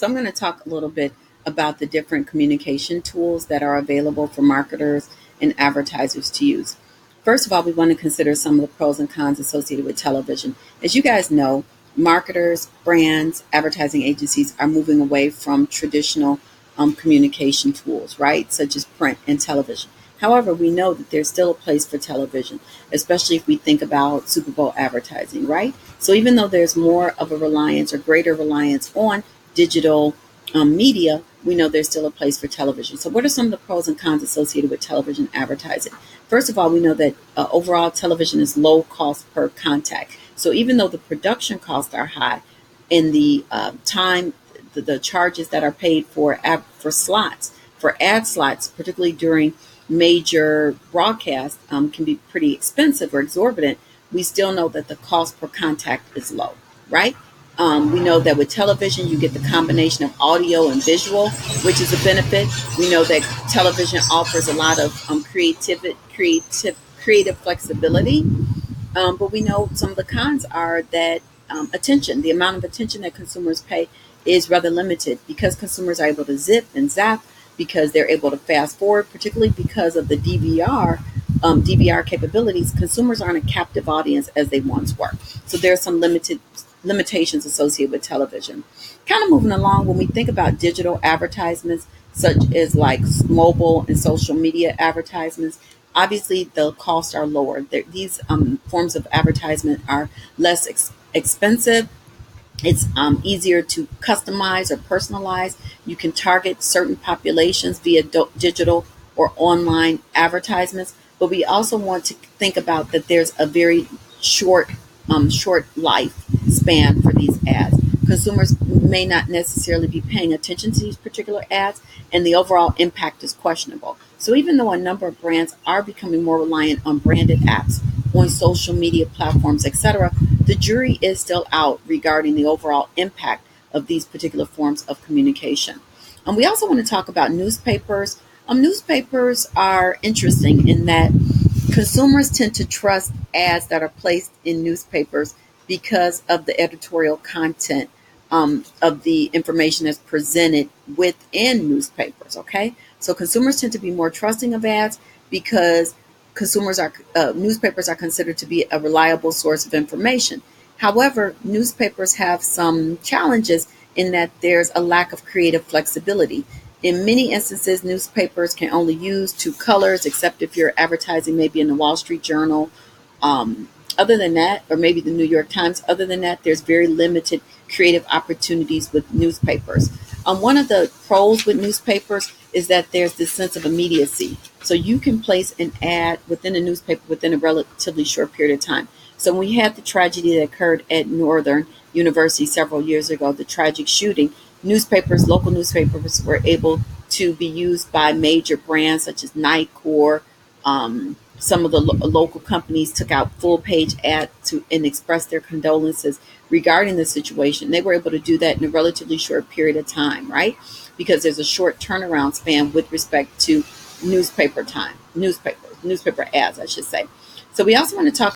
So I'm going to talk a little bit about the different communication tools that are available for marketers and advertisers to use. First of all, we want to consider some of the pros and cons associated with television. As you guys know, marketers, brands, advertising agencies are moving away from traditional communication tools, right, such as print and television. However, we know that there's still a place for television, especially if we think about Super Bowl advertising, right? So even though there's more of a reliance or greater reliance on digital media, we know there's still a place for television. So what are some of the pros and cons associated with television advertising? First of all, we know that overall television is low cost per contact. So even though the production costs are high, in the time, the charges that are paid for slots, for ad slots, particularly during major broadcasts, can be pretty expensive or exorbitant. We still know that the cost per contact is low, right? We know that with television, you get the combination of audio and visual, which is a benefit. We know that television offers a lot of creative flexibility, but we know some of the cons are that the amount of attention that consumers pay is rather limited because consumers are able to zip and zap, because they're able to fast forward, particularly because of the DVR capabilities. Consumers aren't a captive audience as they once were. So there are some limitations associated with television. Kind of moving along, when we think about digital advertisements, such as like mobile and social media advertisements, obviously the costs are lower. These forms of advertisement are less expensive. It's easier to customize or personalize. You can target certain populations via digital or online advertisements. But we also want to think about that there's a very short life span for these ads. Consumers may not necessarily be paying attention to these particular ads, and the overall impact is questionable. So even though a number of brands are becoming more reliant on branded apps, on social media platforms, etc., the jury is still out regarding the overall impact of these particular forms of communication. We also want to talk about newspapers. Newspapers are interesting in that consumers tend to trust ads that are placed in newspapers because of the editorial content of the information that's presented within newspapers. Okay, so consumers tend to be more trusting of ads because newspapers are considered to be a reliable source of information. However, newspapers have some challenges in that there's a lack of creative flexibility. In many instances, newspapers can only use two colors, except if you're advertising maybe in the Wall Street Journal. Other than that, or maybe the New York Times, other than that, there's very limited creative opportunities with newspapers. One of the pros with newspapers is that there's this sense of immediacy. So you can place an ad within a newspaper within a relatively short period of time. So when we had the tragedy that occurred at Northern University several years ago, the tragic shooting, local newspapers were able to be used by major brands such as Nike. Some of the local companies took out full page ads and expressed their condolences regarding the situation. They were able to do that in a relatively short period of time, right? Because there's a short turnaround span with respect to newspaper ads, I should say. So we also want to talk